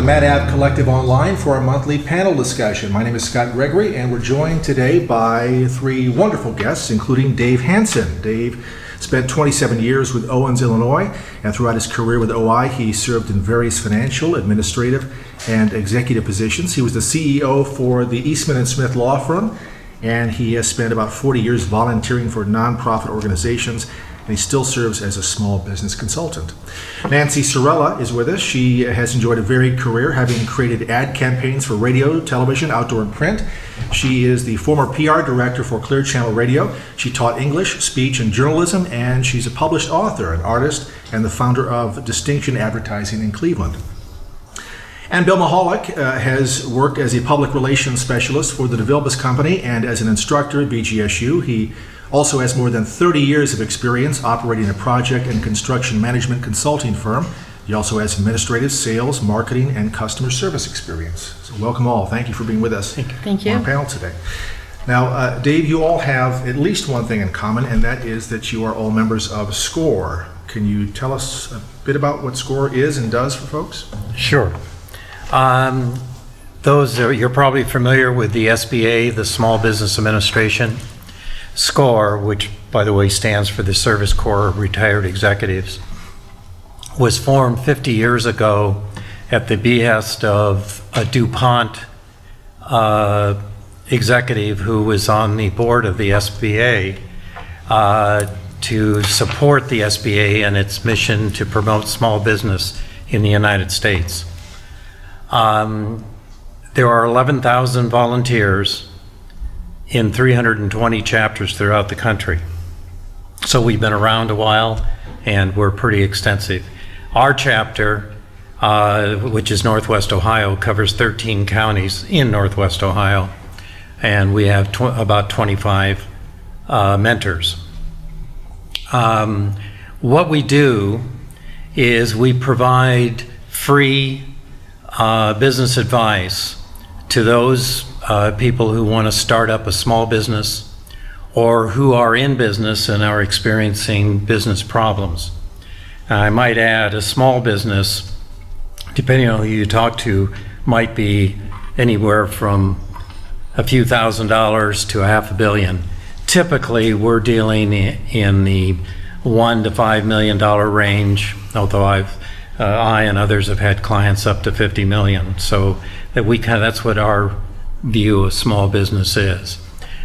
the MadApp Collective Online for our monthly panel discussion. My name is Scott Gregory, and we're joined today by three wonderful guests, including Dave Hansen. Dave spent 27 years with Owens, Illinois, and throughout his career with OI, he served in various financial, administrative, and executive positions. He was the CEO for the Eastman & Smith law firm, and he has spent about 40 years volunteering for nonprofit organizations, and he still serves as a small business consultant. Nancy Sorella is with us. She has enjoyed a varied career, having created ad campaigns for radio, television, outdoor, and print. She is the former PR director for Clear Channel Radio. She taught English, speech, and journalism, and she's a published author, an artist, and the founder of Distinction Advertising in Cleveland. And Bill Mahalik has worked as a public relations specialist for the DeVilbiss Company and as an instructor at BGSU. He also has more than 30 years of experience operating a project and construction management consulting firm. He also has administrative, sales, marketing, and customer service experience. So welcome all. Thank you for being with us Thank you. on our panel today. Now, Dave, you all have at least one thing in common, and that is that you are all members of SCORE. Can you tell us a bit about what SCORE is and does for folks? Sure. You're probably familiar with the SBA, the Small Business Administration. SCORE, which by the way stands for the Service Corps of Retired Executives, was formed 50 years ago at the behest of a DuPont executive who was on the board of the SBA to support the SBA and its mission to promote small business in the United States. There are 11,000 volunteers in 320 chapters throughout the country. So we've been around a while and we're pretty extensive. Our chapter, which is Northwest Ohio, covers 13 counties in Northwest Ohio, and we have about 25 mentors. What we do is we provide free business advice to those people who want to start up a small business or who are in business and are experiencing business problems. I might add, a small business, depending on who you talk to, might be anywhere from a few $1,000s to $500 million. Typically, we're dealing in the $1 to $5 million range, although I and others have had clients up to 50 million. So that's what our view of small business is.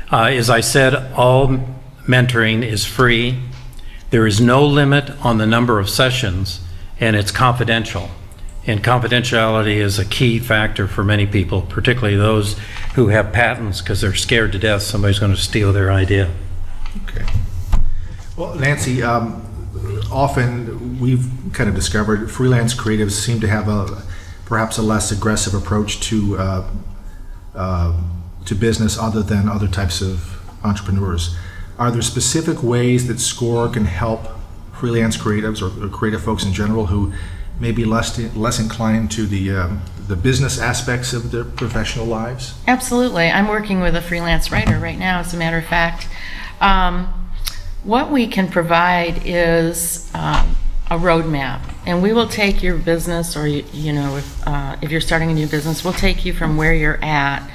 As I said, all mentoring is free. There is no limit on the number of sessions, and it's confidential. And confidentiality is a key factor for many people, particularly those who have patents, because they're scared to death somebody's going to steal their idea. Okay. Well, Nancy, often we've kind of discovered freelance creatives seem to have perhaps a less aggressive approach to business other than other types of entrepreneurs. Are there specific ways that SCORE can help freelance creatives or creative folks in general who may be less inclined to the business aspects of their professional lives? Absolutely. I'm working with a freelance writer right now, as a matter of fact. What we can provide is a roadmap, and we will take your business, or if you're starting a new business, we'll take you from where you're at,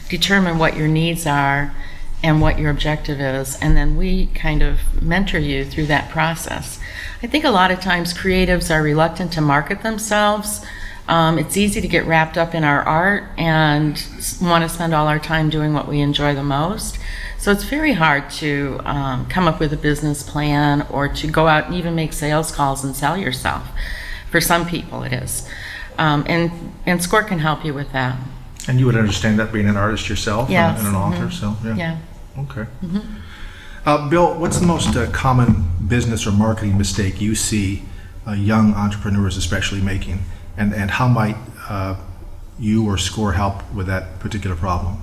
determine what your needs are and what your objective is, and then we kind of mentor you through that process. I think a lot of times creatives are reluctant to market themselves. It's easy to get wrapped up in our art and want to spend all our time doing what we enjoy the most. So it's very hard to come up with a business plan or to go out and even make sales calls and sell yourself. For some people it is. And SCORE can help you with that. And you would understand that being an artist yourself. Yes. And an author, Mm-hmm. so Yeah. Okay. Mm-hmm. Bill, what's the most common business or marketing mistake you see young entrepreneurs especially making, and how might you or SCORE help with that particular problem?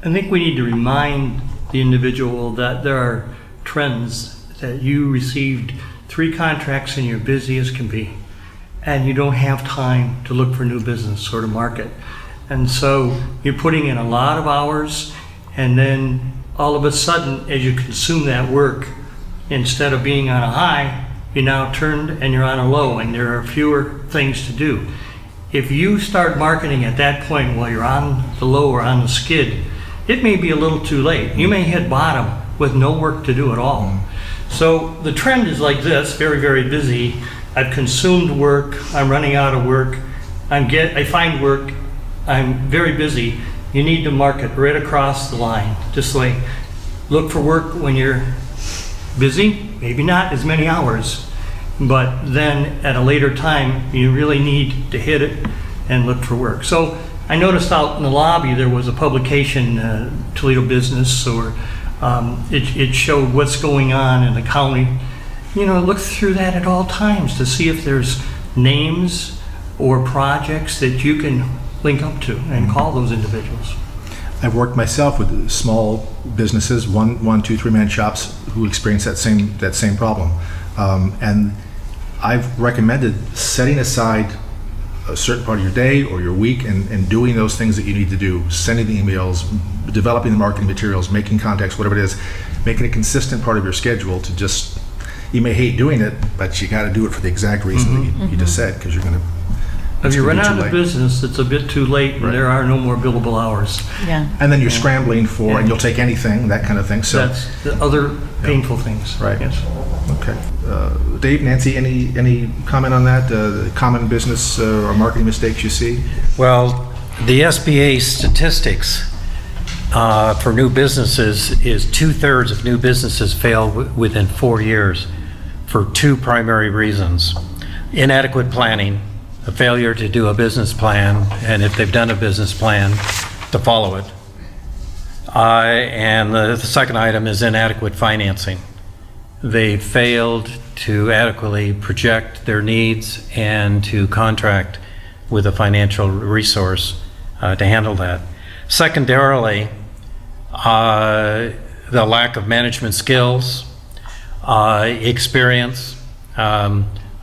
I think we need to remind the individual that there are trends, that you received 3 contracts and you're busy as can be, and you don't have time to look for new business or to market. And so you're putting in a lot of hours, and then all of a sudden, as you consume that work, instead of being on a high, you're now turned and you're on a low, and there are fewer things to do. if you start marketing at that point while you're on the low or on the skid, it may be a little too late. You may hit bottom with no work to do at all. So the trend is like this, very, very busy. I've consumed work, I'm running out of work, I find work, I'm very busy. You need to market right across the line. Just like, look for work when you're busy, maybe not as many hours, but then at a later time, you really need to hit it and look for work. So I noticed out in the lobby, there was a publication, Toledo Business, or it showed what's going on in the county. You know, look through that at all times to see if there's names or projects that you can link up to and call those individuals. I've worked myself with small businesses, one, two, three-man shops who experience that same problem, and I've recommended setting aside a certain part of your day or your week and doing those things that you need to do, sending the emails, developing the marketing materials, making contacts, whatever it is, making a consistent part of your schedule to just, you may hate doing it, but you got to do it for the exact reason that you just said, because you're going to. If you run out of business, it's a bit too late, and Right. there are no more billable hours. Yeah. And then you're scrambling for, and you'll take anything, that kind of thing. So That's the other painful things. Right. Yes. okay, Dave, Nancy, any comment on that? The common business or marketing mistakes you see? Well, the SBA statistics for new businesses is 2/3 of new businesses fail within 4 years for two primary reasons. Inadequate planning, a failure to do a business plan, and if they've done a business plan, to follow it. And the second item is inadequate financing. They failed to adequately project their needs and to contract with a financial resource to handle that. Secondarily, the lack of management skills, experience.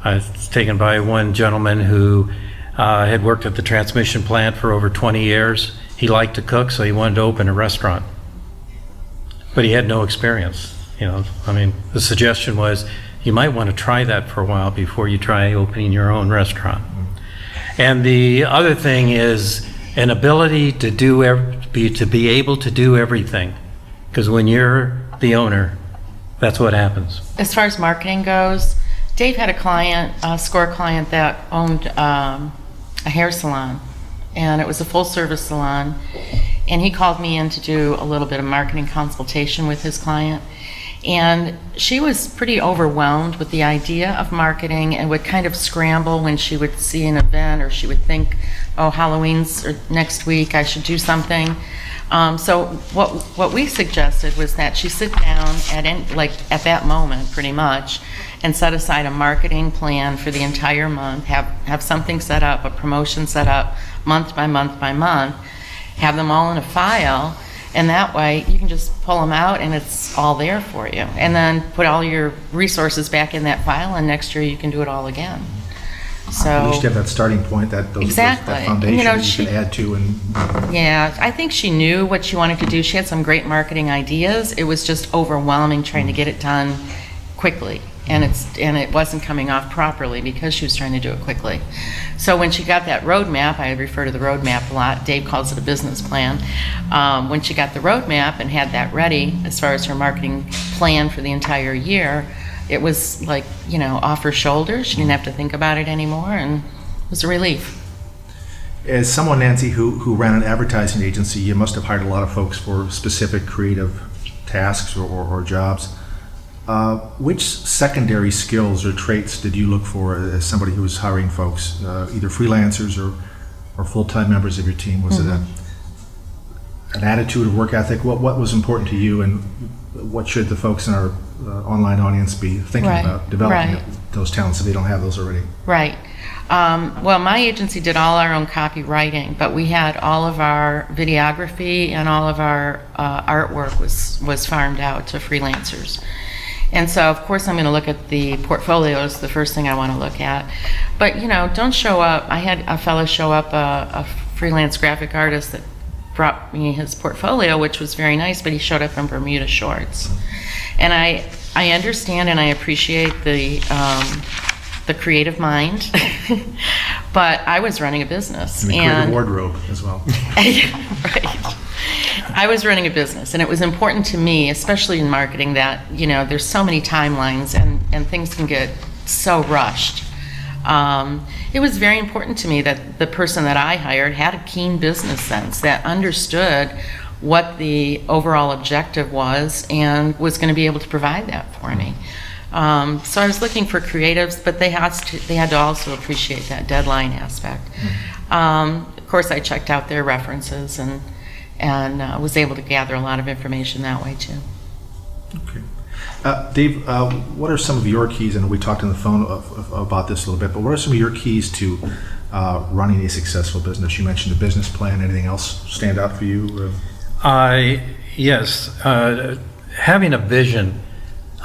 I was taken by one gentleman who had worked at the transmission plant for over 20 years. He liked to cook, so he wanted to open a restaurant. But he had no experience. You know, I mean, the suggestion was you might want to try that for a while before you try opening your own restaurant. And the other thing is an ability to be able to do everything. Because when you're the owner, that's what happens. As far as marketing goes, Dave had a client, a SCORE client that owned a hair salon, and it was a full-service salon, and he called me in to do a little bit of marketing consultation with his client, and she was pretty overwhelmed with the idea of marketing and would kind of scramble when she would see an event, or she would think, oh, Halloween's next week, I should do something. So what we suggested was that she sit down at that moment, pretty much, and set aside a marketing plan for the entire month, have something set up, a promotion set up, month by month by month, have them all in a file, and that way you can just pull them out and it's all there for you. And then put all your resources back in that file, and next year you can do it all again. So At least you have that starting point, Exactly. that foundation You know, that you can add to. And yeah, I think she knew what she wanted to do. She had some great marketing ideas. It was just overwhelming trying to get it done quickly. And it wasn't coming off properly because she was trying to do it quickly. So when she got that roadmap, I refer to the roadmap a lot, Dave calls it a business plan. When she got the roadmap and had that ready, as far as her marketing plan for the entire year, it was like, off her shoulders. She didn't have to think about it anymore, and it was a relief. as someone, Nancy, who ran an advertising agency, you must have hired a lot of folks for specific creative tasks or jobs. Which secondary skills or traits did you look for as somebody who was hiring folks, either freelancers or full-time members of your team? Was it an attitude of work ethic? What was important to you, and what should the folks in our online audience be thinking about developing those talents if they don't have those already? Right. Well, my agency did all our own copywriting, but we had all of our videography and all of our artwork was farmed out to freelancers. And so, of course, I'm going to look at the portfolios, the first thing I want to look at. But, don't show up. I had a fellow show up, a freelance graphic artist that brought me his portfolio, which was very nice, but he showed up in Bermuda shorts. And I understand and I appreciate the creative mind, But I was running a business. And they create a wardrobe as well. Yeah, right. I was running a business, and it was important to me, especially in marketing, that, there's so many timelines and things can get so rushed. It was very important to me that the person that I hired had a keen business sense, that understood what the overall objective was and was going to be able to provide that for me. So I was looking for creatives, but they had to also appreciate that deadline aspect. Of course, I checked out their references and was able to gather a lot of information that way too. Okay. Dave, what are some of your keys, and we talked on the phone about this a little bit, but what are some of your keys to running a successful business? You mentioned the business plan. Anything else stand out for you? Yes. Having a vision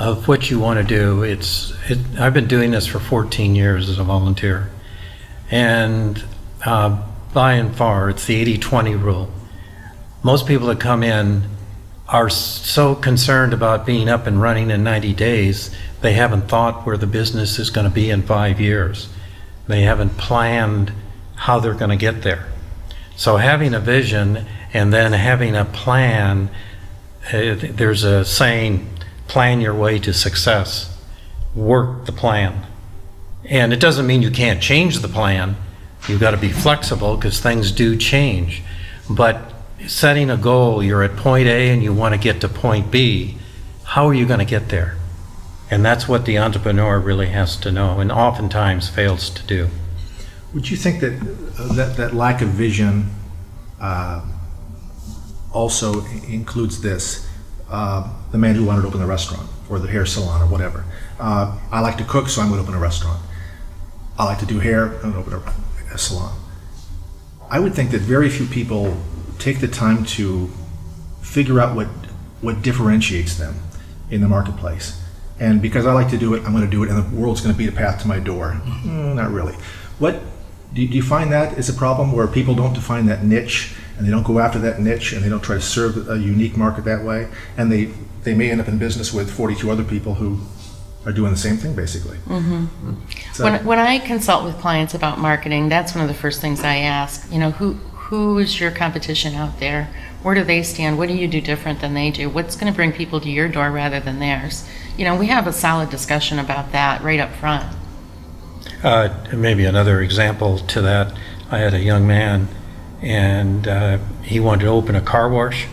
of what you want to do, I've been doing this for 14 years as a volunteer. And by and far, it's the 80-20 rule. Most people that come in are so concerned about being up and running in 90 days, they haven't thought where the business is going to be in 5 years. They haven't planned how they're going to get there. So having a vision and then having a plan, there's a saying, plan your way to success, work the plan. And it doesn't mean you can't change the plan. You've got to be flexible because things do change. But setting a goal, you're at point A and you want to get to point B, how are you going to get there? And that's what the entrepreneur really has to know and oftentimes fails to do. Would you think that that lack of vision also includes this? The man who wanted to open a restaurant or the hair salon or whatever. I like to cook, so I'm going to open a restaurant. I like to do hair, I'm going to open a salon. I would think that very few people take the time to figure out what differentiates them in the marketplace. And because I like to do it, I'm going to do it, and the world's going to beat a path to my door. Not really. What do you find that is a problem where people don't define that niche, and they don't go after that niche, and they don't try to serve a unique market that way, and they may end up in business with 42 other people who are doing the same thing, basically. Mm-hmm. So, when I consult with clients about marketing, that's one of the first things I ask. Who is your competition out there? Where do they stand? What do you do different than they do? What's going to bring people to your door rather than theirs? We have a solid discussion about that right up front. Maybe another example to that, I had a young man and he wanted to open a car wash,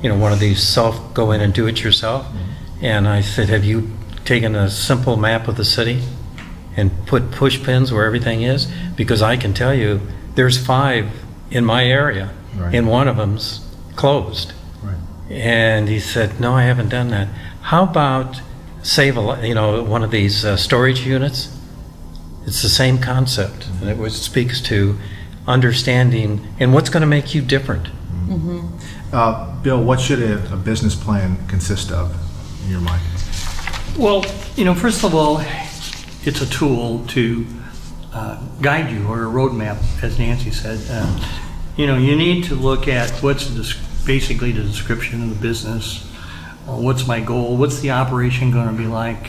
one of these go in and do it yourself. Mm-hmm. And I said, have you taken a simple map of the city and put push pins where everything is? Because I can tell you there's 5 in my area, right, and one of them's closed. Right. And he said, no, I haven't done that. How about one of these storage units? It's the same concept, and it speaks to understanding and what's going to make you different. Mm-hmm. Bill, what should a business plan consist of in your mind? Well, first of all, it's a tool to guide you, or a roadmap, as Nancy said. You need to look at what's basically the description of the business. What's my goal? What's the operation going to be like?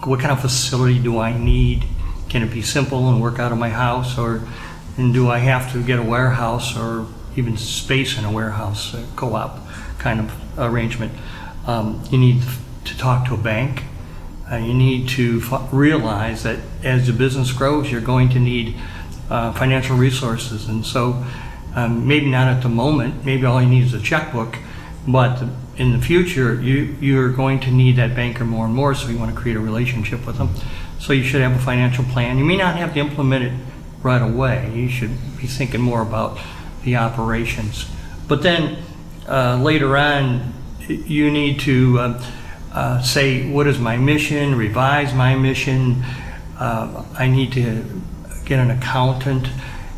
What kind of facility do I need? Can it be simple and work out of my house, and do I have to get a warehouse or even space in a warehouse, a co-op kind of arrangement? You need to talk to a bank. You need to realize that as the business grows, you're going to need financial resources. And so maybe not at the moment, maybe all you need is a checkbook, but in the future, you're going to need that banker more and more, so you want to create a relationship with them. So you should have a financial plan. You may not have to implement it right away. You should be thinking more about the operations. But then later on, you need to say, what is my mission, revise my mission. I need to get an accountant.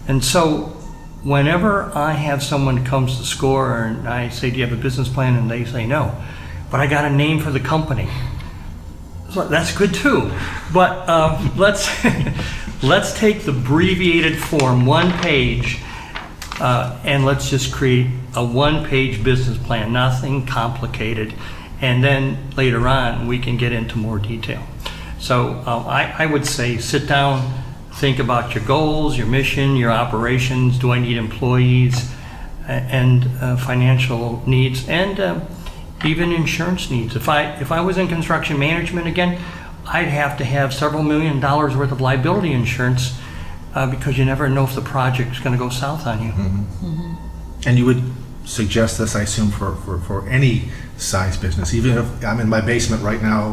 And so whenever I have someone who comes to SCORE and I say, do you have a business plan? And they say no, but I got a name for the company. So that's good too. But let's take the abbreviated form, 1 page, and let's just create a 1-page business plan, nothing complicated. And then later on, we can get into more detail. So I would say sit down, think about your goals, your mission, your operations. Do I need employees? And financial needs, and even insurance needs. If I was in construction management again, I'd have to have several $1 million worth of liability insurance because you never know if the project's going to go south on you. And you would suggest this, I assume, for any size business, even if I'm in my basement right now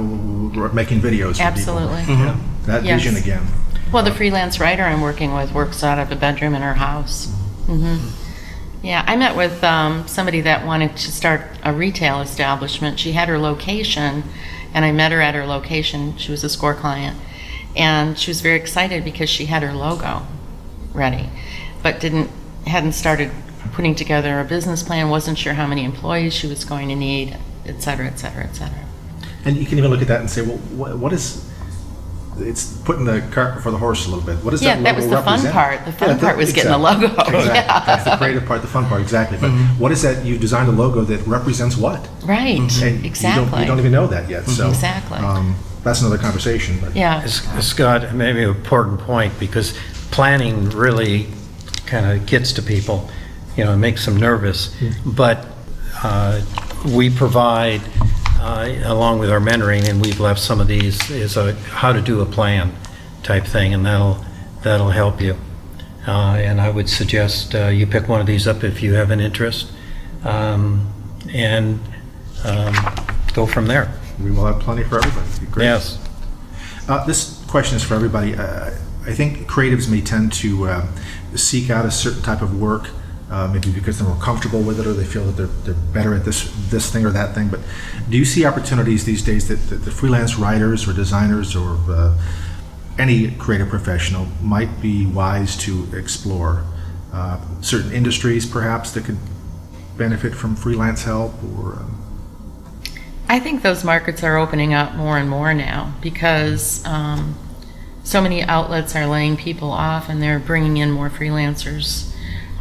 making videos for Absolutely. people. Yeah, that Yes. vision again. Well, the freelance writer I'm working with works out of a bedroom in her house. Yeah, I met with somebody that wanted to start a retail establishment. She had her location, and I met her at her location. She was a SCORE client, and she was very excited because she had her logo ready, but hadn't started putting together a business plan, wasn't sure how many employees she was going to need, et cetera, et cetera, et cetera. And you can even look at that and say, well, what is... It's putting the cart before the horse a little bit. What does that logo Yeah, that was the fun represent? part. The fun part was getting the logo. Exactly. Yeah. That's the creative part, the fun part, exactly. But what is that? You designed a logo that represents what? Right, And exactly. you don't even know that yet. So Exactly. that's another conversation. But Yeah. Scott, maybe an important point, because planning really kind of gets to people, makes them nervous. But we provide, along with our mentoring, and we've left some of these, is a how to do a plan type thing, and that'll help you. And I would suggest you pick one of these up if you have an interest, and go from there. we will have plenty for everybody. It'd be great. Yes. This question is for everybody. I think creatives may tend to seek out a certain type of work, maybe because they're more comfortable with it, or they feel that they're better at this thing or that thing. But do you see opportunities these days that the freelance writers or designers or any creative professional might be wise to explore? Certain industries, perhaps, that could benefit from freelance help, or I think those markets are opening up more and more now because so many outlets are laying people off and they're bringing in more freelancers.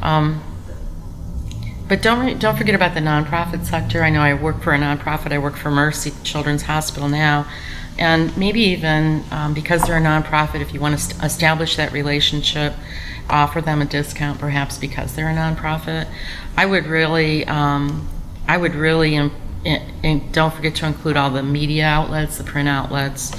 But don't forget about the nonprofit sector. I know I work for a nonprofit. I work for Mercy Children's Hospital now. And maybe even because they're a nonprofit, if you want to establish that relationship, offer them a discount perhaps because they're a nonprofit. I would really, and don't forget to include all the media outlets, the print outlets.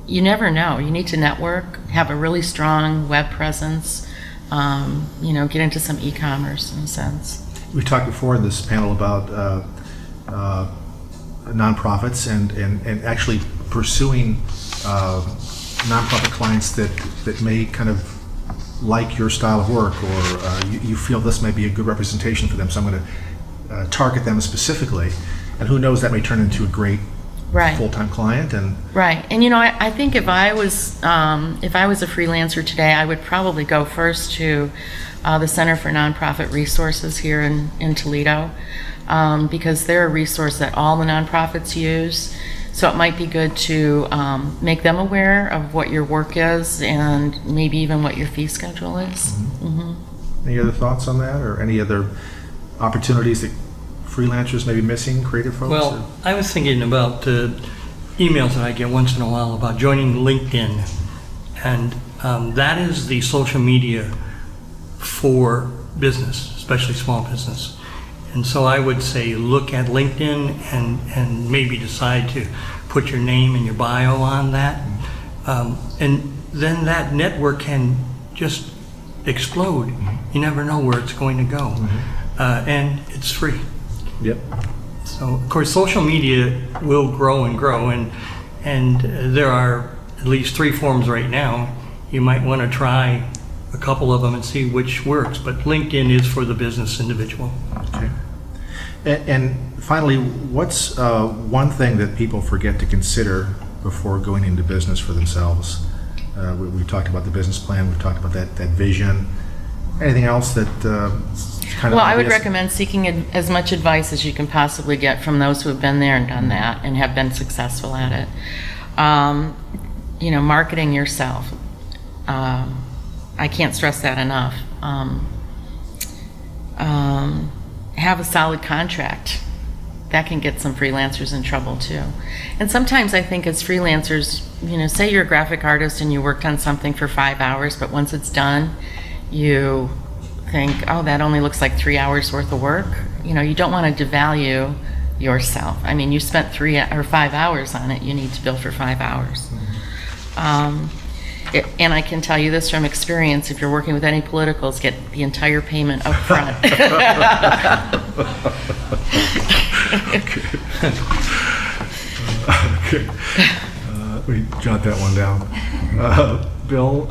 You never know. You need to network, have a really strong web presence, get into some e-commerce in a sense. we talked before in this panel about nonprofits and actually pursuing nonprofit clients that may kind of like your style of work, or you feel this may be a good representation for them, so I'm going to target them specifically, and who knows, that may turn into a great Right. full-time client. And Right, and I think if I was a freelancer today, I would probably go first to the Center for Nonprofit Resources here in Toledo, because they're a resource that all the nonprofits use. So it might be good to make them aware of what your work is and maybe even what your fee schedule is. any other thoughts on that, or any other opportunities that freelancers may be missing, creative folks? Well, I was thinking about emails that I get once in a while about joining LinkedIn, and that is the social media for business, especially small business. And so I would say look at LinkedIn and maybe decide to put your name and your bio on that. And then that network can just explode. You never know where it's going to go. And it's free. Yep. So, of course, social media will grow and grow, and there are at least 3 forms right now. You might want to try a couple of them and see which works, but LinkedIn is for the business individual. Okay. And finally, what's one thing that people forget to consider before going into business for themselves? We talked about the business plan, we've talked about that vision. Anything else that kind of Well, I would obvious? recommend seeking as much advice as you can possibly get from those who have been there and done that and have been successful at it. Marketing yourself. I can't stress that enough. Have a solid contract that can get some freelancers in trouble too. And sometimes I think as freelancers, say you're a graphic artist and you worked on something for 5 hours, but once it's done, you think, oh, that only looks like 3 hours worth of work. You don't want to devalue yourself. I mean, you spent 3 or 5 hours on it, you need to bill for 5 hours. And I can tell you this from experience, if you're working with any politicals, get the entire payment up front. Okay. Let me jot that one down. Bill,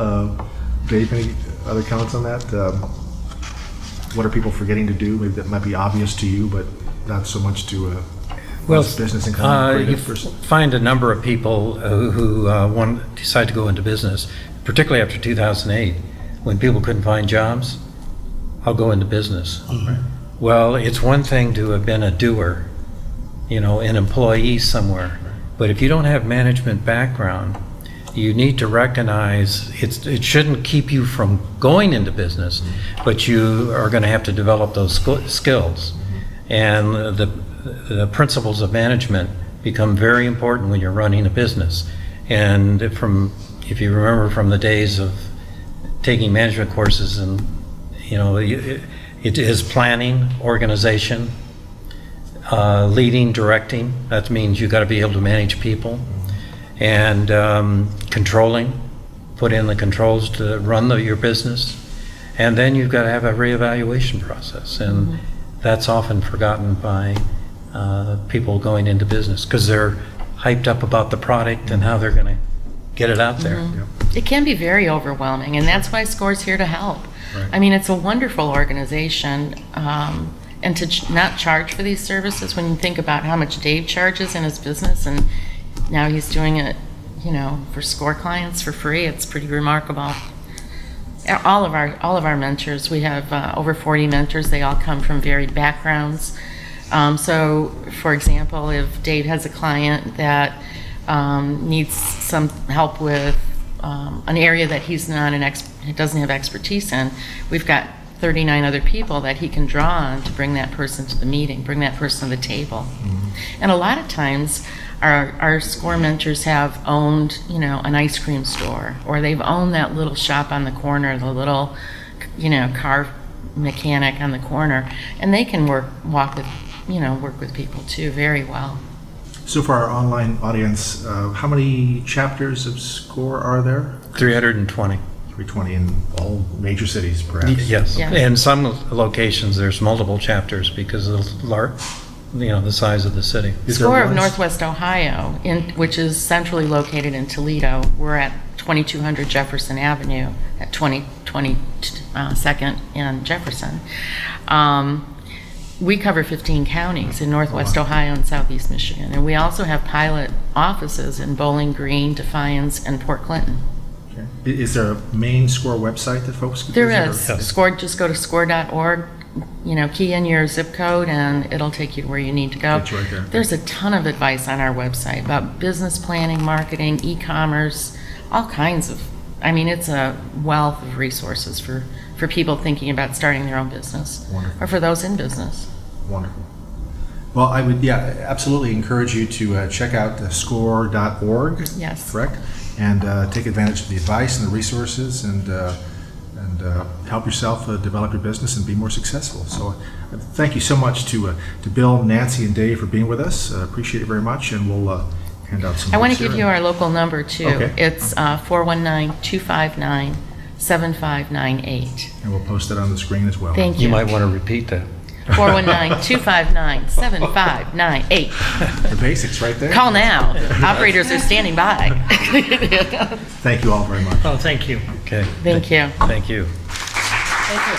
Dave, any other comments on that? What are people forgetting to do? Maybe that might be obvious to you, but not so much to most business and you creative person. find a number of people who decide to go into business, particularly after 2008, when people couldn't find jobs. I'll go into business. Well, it's one thing to have been a doer, an employee somewhere, but if you don't have management background, you need to recognize it shouldn't keep you from going into business, but you are going to have to develop those skills. And the principles of management become very important when you're running a business. And if you remember from the days of taking management courses, and it is planning, organization, leading, directing. That means you got to be able to manage people, and controlling, put in the controls to run your business, and then you've got to have a reevaluation process, and that's often forgotten by people going into business because they're hyped up about the product and how they're going to get it out there. It can be very overwhelming, and that's why SCORE's here to help. Right. I mean, it's a wonderful organization, and to not charge for these services, when you think about how much Dave charges in his business, and now he's doing it, for SCORE clients for free, it's pretty remarkable. All of our mentors, we have over 40 mentors. They all come from varied backgrounds. So, for example, if Dave has a client that needs some help with an area that he's not he doesn't have expertise in, we've got 39 other people that he can draw on to bring that person to the meeting, bring that person to the table. And a lot of times, our SCORE mentors have owned, an ice cream store, or they've owned that little shop on the corner, the little, car mechanic on the corner, and they can work with people too very well. So for our online audience, how many chapters of SCORE are there? 320. 320 in all major cities, perhaps? Yes. Yeah. In some locations, there's multiple chapters because of the size of the city. Is there SCORE of one- Northwest Ohio, which is centrally located in Toledo, we're at 2200 Jefferson Avenue at 22nd and Jefferson. We cover 15 counties in Northwest Ohio and Southeast Michigan, and we also have pilot offices in Bowling Green, Defiance, and Port Clinton. Okay. Is there a main SCORE website that folks can There visit? is. Yes. SCORE, just go to score.org, key in your zip code, and it'll take you to where you need to go. It's right there. There's a ton of advice on our website about business planning, marketing, e-commerce, all kinds of, it's a wealth of resources for people thinking about starting their own business. Wonderful. Or for those in business. Wonderful. Well, I would, absolutely encourage you to check out score.org. Yes. Correct? And take advantage of the advice and the resources, and help yourself develop your business and be more successful. So thank you so much to Bill, Nancy, and Dave for being with us. Appreciate it very much, and we'll hand out some I want notes to give here. you our local number too. Okay. It's 419-259-7598. And we'll post it on the screen as well. Thank You you. might want to repeat that. 419-259-7598. The basics right there. Call now. Operators are standing by. Thank you all very much. Oh, thank you. Okay. Thank you. Thank you. Thank you.